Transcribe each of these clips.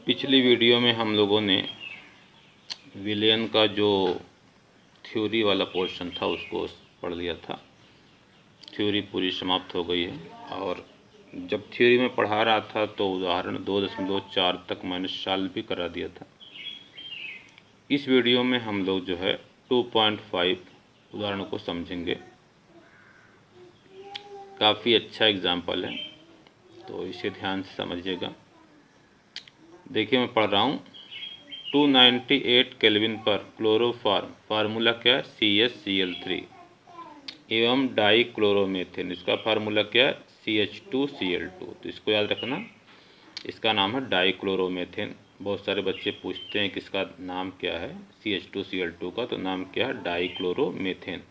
पिछली वीडियो में हम लोगों ने विलियन का जो थ्योरी वाला पोर्शन था उसको पढ़ लिया था। थ्योरी पूरी समाप्त हो गई है और जब थ्योरी में पढ़ा रहा था तो उदाहरण 2.4 तक मैंने सॉल्व भी करा दिया था। इस वीडियो में हम लोग जो है 2.5 उदाहरणों को समझेंगे। काफ़ी अच्छा एग्जाम्पल है तो इसे ध्यान से समझिएगा। देखिए मैं पढ़ रहा हूँ। 298 केल्विन पर क्लोरोफॉर्म, फार्मूला क्या है CaCl3 एवं डाई क्लोरोमेथेन, इसका फार्मूला क्या है CH2Cl2। तो इसको याद रखना, इसका नाम है डाई क्लोरोमेथेन। बहुत सारे बच्चे पूछते हैं कि इसका नाम क्या है CH2Cl2 का, तो नाम क्या है डाई क्लोरोमेथेन।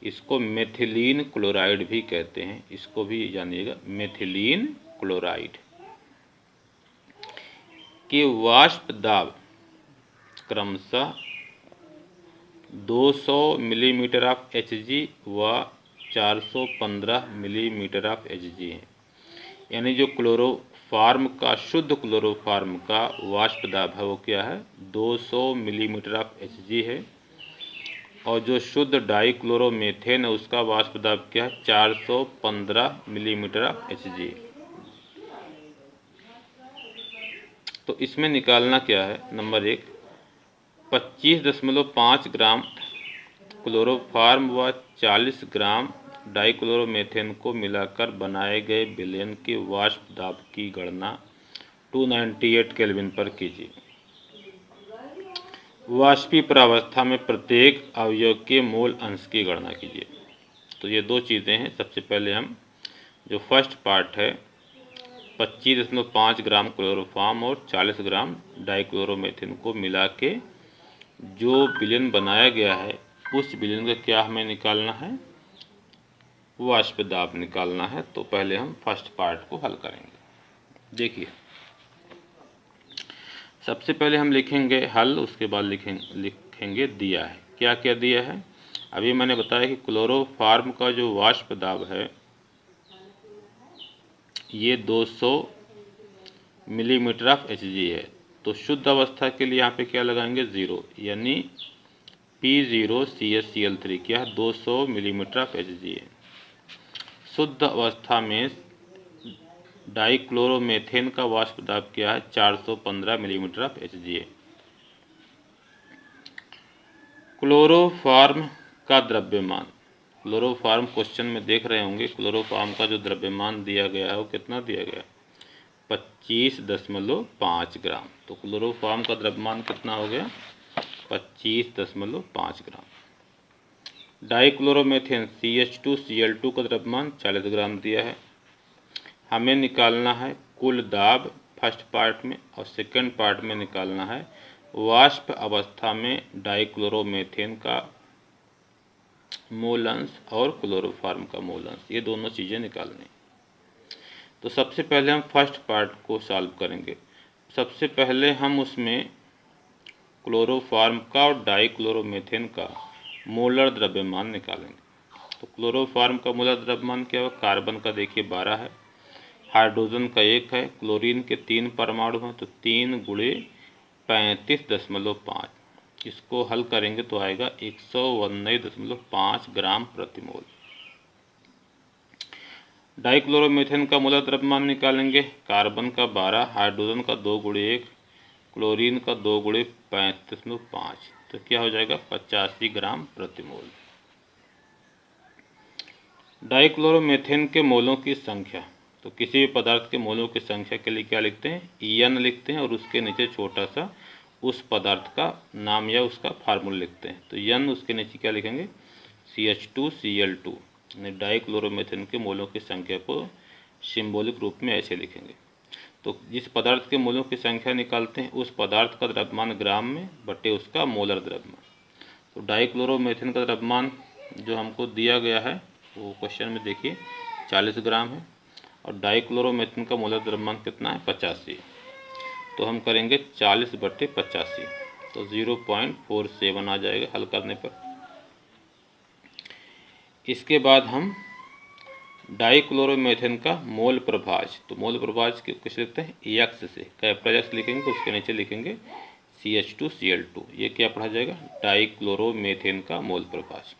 इसको मेथिलीन क्लोराइड भी कहते हैं, इसको भी जानिएगा मेथिलीन क्लोराइड। कि वाष्प दाब क्रमशः 200 मिलीमीटर ऑफ Hg व 415 मिलीमीटर ऑफ Hg है। यानी जो क्लोरोफॉर्म का, शुद्ध क्लोरोफॉर्म का वाष्प दाब है वो क्या है 200 मिलीमीटर ऑफ Hg है, और जो शुद्ध डाइक्लोरोमेथेन है उसका वाष्प दाब क्या है 415 मिलीमीटर ऑफ Hg। तो इसमें निकालना क्या है, नंबर 1 25.5 ग्राम क्लोरोफॉर्म व 40 ग्राम डाइक्लोरोमेथेन को मिलाकर बनाए गए विलयन के वाष्प दाब की गणना 298 केल्विन पर कीजिए। वाष्पीय प्रावस्था में प्रत्येक अवयव के मोल अंश की गणना कीजिए। तो ये दो चीज़ें हैं। सबसे पहले हम जो फर्स्ट पार्ट है 25.5 ग्राम क्लोरोफॉर्म और 40 ग्राम डाइक्लोरोमेथेन को मिला के जो विलयन बनाया गया है उस विलयन का क्या हमें निकालना है, वाष्प दाब निकालना है। तो पहले हम फर्स्ट पार्ट को हल करेंगे। देखिए सबसे पहले हम लिखेंगे हल, उसके बाद लिखेंगे दिया है। क्या क्या दिया है, अभी मैंने बताया कि क्लोरोफॉर्म का जो वाष्प दाब है ये 200 मिलीमीटर ऑफ Hg है। तो शुद्ध अवस्था के लिए यहाँ पे क्या लगाएंगे 0, यानी P0CaCl3 क्या है 200 मिलीमीटर ऑफ Hg है। शुद्ध अवस्था में डाइक्लोरोमेथेन का वाष्प दाब क्या है 415 मिलीमीटर ऑफ Hg है। क्लोरोफॉर्म का द्रव्यमान, क्लोरोफॉर्म क्वेश्चन में देख रहे होंगे, क्लोरोफॉर्म का जो द्रव्यमान दिया गया है वो कितना दिया गया है 25.5 ग्राम। तो क्लोरोफॉर्म का द्रव्यमान कितना हो गया 25.5 ग्राम। डाइक्लोरोमेथेन CH2Cl2 का द्रव्यमान 40 ग्राम दिया है। हमें निकालना है कुल दाब फर्स्ट पार्ट में, और सेकंड पार्ट में निकालना है वाष्प अवस्था में डाइक्लोरोमेथेन का मोल अंश और क्लोरोफॉर्म का मोल अंश, ये दोनों चीज़ें निकालनी। तो सबसे पहले हम फर्स्ट पार्ट को सॉल्व करेंगे। सबसे पहले हम उसमें क्लोरोफॉर्म का और डाइक्लोरोमेथेन का मोलर द्रव्यमान निकालेंगे। तो क्लोरोफॉर्म का मोलर द्रव्यमान क्या है, कार्बन का देखिए 12 है, हाइड्रोजन का 1 है, क्लोरीन के 3 परमाणु हैं, तो 3 गुणे 35.5, इसको हल करेंगे तो आएगा 119.5 ग्राम प्रति मोल। डाइक्लोरोमेथेन का मोलर द्रव्यमान निकालेंगे, कार्बन का 12, हाइड्रोजन का 2 गुणे 1, क्लोरीन का 2 गुणे 35.5, तो क्या हो जाएगा 85 ग्राम प्रति मोल। डाइक्लोरोमेथेन के मोलों की संख्या, तो किसी भी पदार्थ के मोलों की संख्या के लिए क्या लिखते हैं n लिखते हैं, और उसके नीचे छोटा सा उस पदार्थ का नाम या उसका फार्मूला लिखते हैं। तो n उसके नीचे क्या लिखेंगे CH2Cl2, यानी डाइक्लोरोमेथेन के मोलों की संख्या को सिंबॉलिक रूप में ऐसे लिखेंगे। तो जिस पदार्थ के मोलों की संख्या निकालते हैं उस पदार्थ का द्रव्यमान ग्राम में बटे उसका मोलर द्रव्यमान। तो डाइक्लोरोमेथेन का द्रव्यमान जो हमको दिया गया है वो क्वेश्चन में देखिए 40 ग्राम है, और डाइक्लोरोमेथेन का मोलर द्रव्यमान कितना है 85। तो हम करेंगे 40/85, तो 0.47 आ जाएगा हल करने पर। इसके बाद हम डाइक्लोरोमेथेन का मोल प्रभाज, तो मोल प्रभाज किस लिखते हैं, एक्स से, कैपिटल एक्स लिखेंगे तो उसके नीचे लिखेंगे CH2Cl2। ये क्या पढ़ा जाएगा, डाइक्लोरोमेथेन का मोल प्रभाज।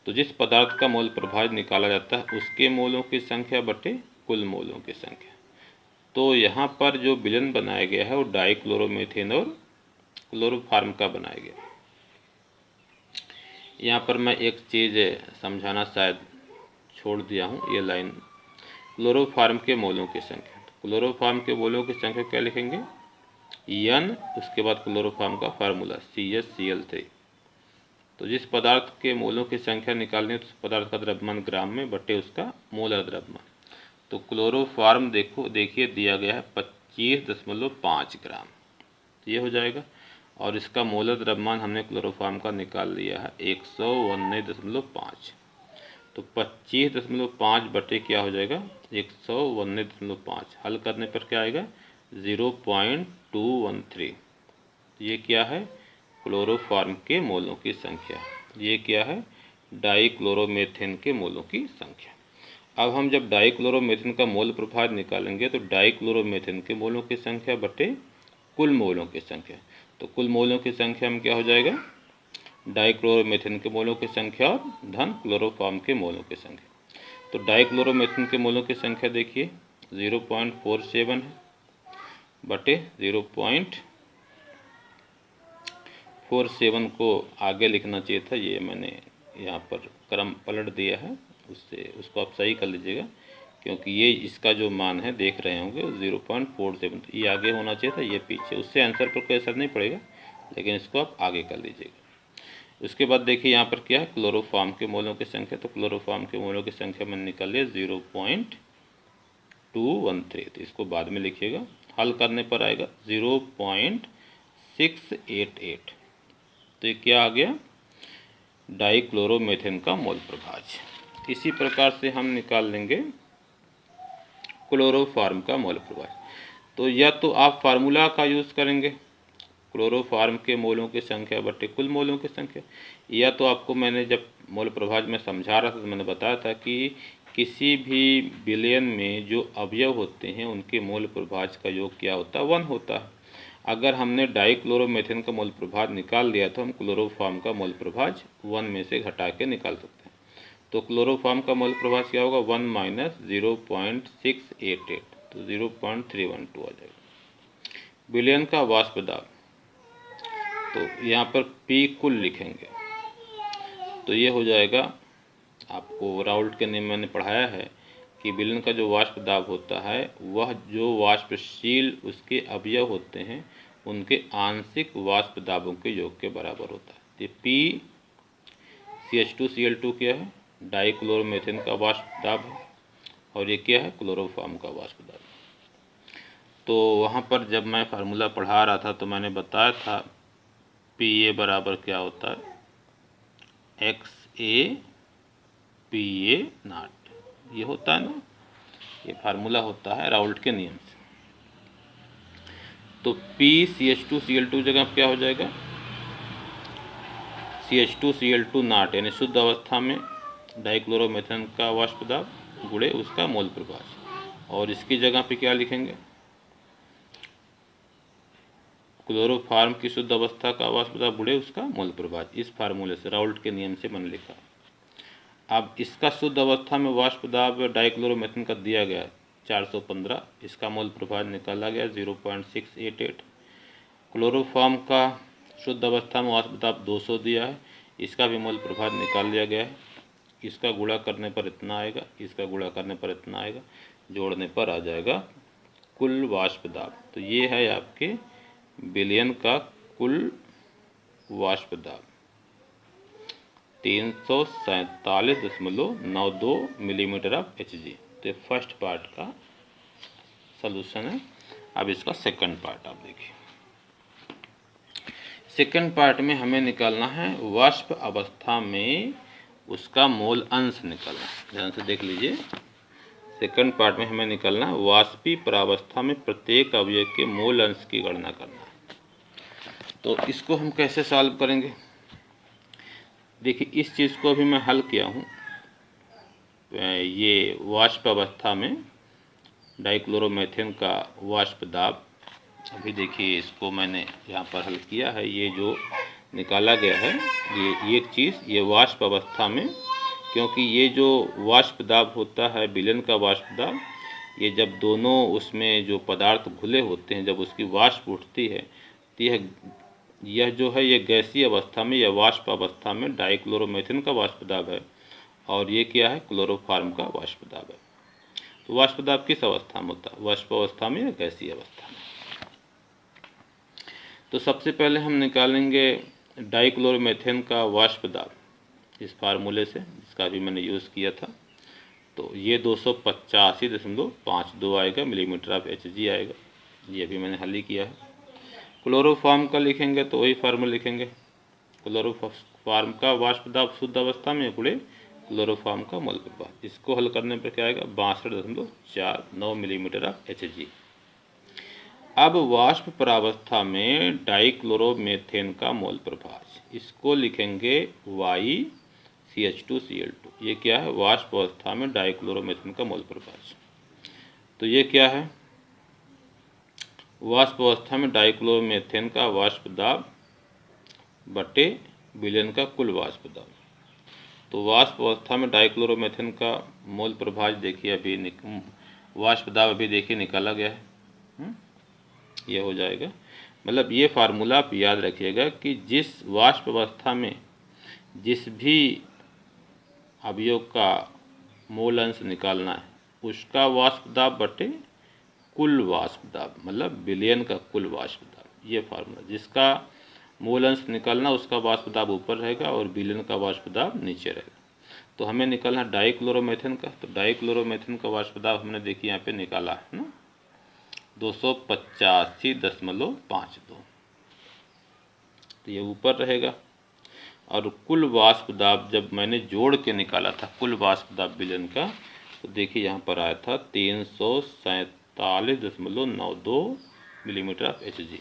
तो जिस पदार्थ का मोल प्रभाज निकाला जाता है उसके मोलों की संख्या बटे कुल मोलों की संख्या। तो यहाँ पर जो विलयन बनाया गया है वो डाइक्लोरोमेथेन और क्लोरोफार्म का बनाया गया। यहाँ पर मैं एक चीज़ समझाना शायद छोड़ दिया हूँ, ये लाइन, क्लोरोफार्म के मोलों की संख्या। तो क्लोरोफार्म के मोलों की संख्या क्या लिखेंगे, N, उसके बाद क्लोरोफार्म का फार्मूला CHCl3। तो जिस पदार्थ के मोलों की संख्या निकालनी है तो उस पदार्थ का द्रव्यमान ग्राम में बटे उसका मोलर द्रव्यमान। तो क्लोरोफार्म देखिए दिया गया है 25.5 ग्राम, ये हो जाएगा। और इसका मोलर द्रव्यमान हमने क्लोरोफार्म का निकाल लिया है 119.5। तो 25.5 बटे क्या हो जाएगा 119.5, हल करने पर क्या आएगा 0.213। ये क्या है, क्लोरोफार्म के मोलों की संख्या। ये क्या है, डाइक्लोरोमेथेन के मोलों की संख्या। अब हम जब डाइक्लोरोमेथेन का मोल प्रभाज निकालेंगे तो डाइक्लोरोमेथेन के मोलों की संख्या बटे कुल मोलों की संख्या। तो कुल मोलों की संख्या में क्या हो जाएगा, डाइक्लोरोमेथेन के मोलों की संख्या और धन क्लोरोफार्म के मोलों की संख्या। तो डाइक्लोरोमेथेन के मोलों की संख्या देखिए 0.47 है बटे 0.47 को आगे लिखना चाहिए था, ये मैंने यहाँ पर क्रम पलट दिया है, उसको आप सही कर लीजिएगा, क्योंकि ये इसका जो मान है देख रहे होंगे 0.47, तो ये आगे होना चाहिए था, ये पीछे, उससे आंसर पर कोई असर नहीं पड़ेगा, लेकिन इसको आप आगे कर लीजिएगा। उसके बाद देखिए यहाँ पर क्या है, क्लोरोफार्म के मोलों की संख्या। तो क्लोरोफार्म के मोलों की संख्या मैंने निकाल लिया 0.213, तो इसको बाद में लिखिएगा, हल करने पर आएगा 0.688। तो ये क्या आ गया, डाइक्लोरोमेथेन का मोल प्रभाज। इसी प्रकार से हम निकाल लेंगे क्लोरोफार्म का मोल प्रभाज। तो या तो आप फार्मूला का यूज़ करेंगे, क्लोरोफार्म के मोलों की संख्या बटे कुल मोलों की संख्या, या तो आपको मैंने जब मोल प्रभाज में समझा रहा था तो मैंने बताया था कि किसी भी विलयन में जो अवयव होते हैं उनके मोल प्रभाज का योग क्या होता है, 1 होता है। अगर हमने डाइक्लोरोमेथेन का मोल प्रभाज निकाल लिया तो हम क्लोरोफार्म का मोल प्रभाज 1 में से घटा के निकाल सकते हैं। तो क्लोरोफार्म का मोल प्रभाज क्या होगा, 1 माइनस 0.688, तो 0.312 आ जाएगा। विलयन का वाष्प दाब, तो यहाँ पर P कुल लिखेंगे, तो ये हो जाएगा, आपको राउल्ट के नियम मैंने पढ़ाया है कि विलयन का जो वाष्प दाब होता है वह जो वाष्पशील उसके अवयव होते हैं उनके आंशिक वाष्प दाबों के योग के बराबर होता है। तो P CH2Cl2 क्या है, डाइक्लोरोमेथेन का वाष्प दाब है, और ये क्या है, क्लोरोफार्म का वाष्प दाब। तो वहाँ पर जब मैं फार्मूला पढ़ा रहा था तो मैंने बताया था PA बराबर क्या होता है, XA/PA नॉट, ये होता है ना, ये फार्मूला होता है राउल्ट के नियम से। तो P CH2Cl2 जगह क्या हो जाएगा, CH2Cl2 नॉट, यानी शुद्ध अवस्था में डाइक्लोरोमेथेन का वाष्प दाब गुणे उसका मोल प्रभाज, और इसकी जगह पे क्या लिखेंगे, क्लोरोफार्म की शुद्ध अवस्था का वाष्प दाब गुणे उसका मोल प्रभाज। इस फार्मूले से राउल्ट के नियम से मैंने लिखा। अब इसका शुद्ध अवस्था में वाष्प दाब डाइक्लोरोमेथेन का दिया गया 415, इसका मोल प्रभाज निकाला गया 0.688। क्लोरोफार्म का शुद्ध अवस्था में वाष्प दाब 200 दिया है, इसका भी मोल प्रभाज निकाल लिया गया है। इसका गुणा करने पर इतना आएगा, इसका गुणा करने पर इतना आएगा, जोड़ने पर आ जाएगा कुल वाष्प दाब। तो ये है आपके विलयन का कुल वाष्प दाब 347.92 मिलीमीटर ऑफ Hg। तो फर्स्ट पार्ट का सलूशन है। अब इसका सेकंड पार्ट आप देखिए। सेकंड पार्ट में हमें निकालना है वाष्प अवस्था में उसका मोल अंश निकालना। ध्यान से देख लीजिए, सेकंड पार्ट में हमें निकालना है वाष्पीय प्रावस्था में प्रत्येक अवयव के मोल अंश की गणना करना है। तो इसको हम कैसे सॉल्व करेंगे, देखिए इस चीज़ को अभी मैं हल किया हूँ, ये वाष्प अवस्था में डाइक्लोरोमेथेन का वाष्प दाब, अभी देखिए इसको मैंने यहाँ पर हल किया है। ये जो निकाला गया है ये एक चीज़, ये वाष्प अवस्था में, क्योंकि ये जो वाष्प दाब होता है विलयन का वाष्प दाब, ये जब दोनों उसमें जो पदार्थ घुले होते हैं जब उसकी वाष्प उठती है तो यह जो है ये गैसीय अवस्था में या वाष्प अवस्था में डाइक्लोरोमेथेन का वाष्प दाब है, और ये क्या है, क्लोरोफॉर्म का वाष्प दाब है। तो वाष्प दाब किस अवस्था में होता है, वाष्प अवस्था में या गैसीय अवस्था में। तो सबसे पहले हम निकालेंगे डाइक्लोरोमेथेन का वाष्प दाब इस फार्मूले से, जिसका भी मैंने यूज़ किया था। तो ये 285.52 आएगा, मिलीमीटर ऑफ Hg आएगा। ये भी मैंने हल ही किया है। क्लोरोफॉर्म का लिखेंगे तो वही फार्मूला लिखेंगे, क्लोरोफॉर्म का वाष्प दाब शुद्ध अवस्था में गुणे क्लोरोफॉर्म का मोल प्रभाव। इसको हल करने पर क्या आएगा, 62.49 मिलीमीटर ऑफ Hg। अब वाष्प प्रावस्था में डाइक्लोरोमेथेन का मोल प्रभाव, इसको लिखेंगे YCH2Cl2। ये क्या है, वाष्प अवस्था में डाइक्लोरोमेथेन का मोल प्रभाव। तो ये क्या है, वाष्प अवस्था में डाइक्लोरोमेथेन का वाष्प दाब बटे विलयन का कुल वाष्प दाब। तो वाष्प अवस्था में डाइक्लोरोमेथेन का मोल प्रभाव देखिए, अभी वाष्प दाब अभी देखिए निकाला गया है। ये हो जाएगा, मतलब ये फार्मूला आप याद रखिएगा कि जिस वाष्प अवस्था में जिस भी अवयव का मोल अंश निकालना है उसका वाष्प दाब बटे कुल वाष्प दाब, मतलब विलयन का कुल वाष्प दाब। ये फार्मूला, जिसका मूल अंश निकालना उसका वाष्प दाब ऊपर रहेगा और विलयन का वाष्प दाब नीचे रहेगा। तो हमें निकालना डाइक्लोरोमेथेन का, तो डाइक्लोरोमेथेन का वाष्प दाब हमने देखिए यहाँ पे निकाला है ना, 285.52। तो ये ऊपर रहेगा। और कुल वाष्प दाब जब मैंने जोड़ के निकाला था कुल वाष्प दाब विलयन का, तो देखिए यहाँ पर आया था 347.92 मिलीमीटर ऑफ Hg।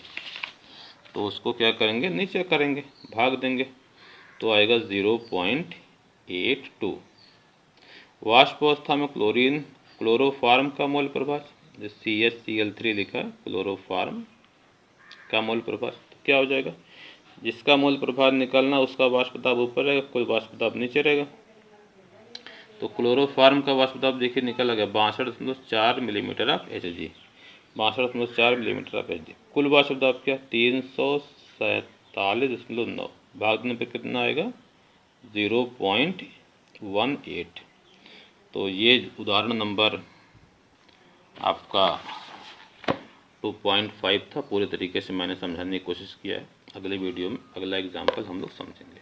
तो उसको क्या करेंगे, नीचे करेंगे, भाग देंगे, तो आएगा 0.82। वाष्प अवस्था में क्लोरोफॉर्म का मोल प्रभाव, जो CHCl3 लिखा है, क्लोरोफॉर्म का मोल प्रभाव, तो क्या हो जाएगा, जिसका मोल प्रभाव निकालना उसका वाष्प दाब ऊपर रहेगा, कुल वाष्प दाब नीचे रहेगा। तो क्लोरोफॉर्म का वाष्प दाब देखिए निकल गया 62.4 millimetre of Hg, 62.4 millimetre of Hg। कुल वाष्प दाब क्या, 347.9, भाग देने पर कितना आएगा, 0.18। तो ये उदाहरण नंबर आपका 2.5 था। पूरे तरीके से मैंने समझाने की कोशिश किया है। अगले वीडियो में अगला एग्जाम्पल हम लोग समझेंगे।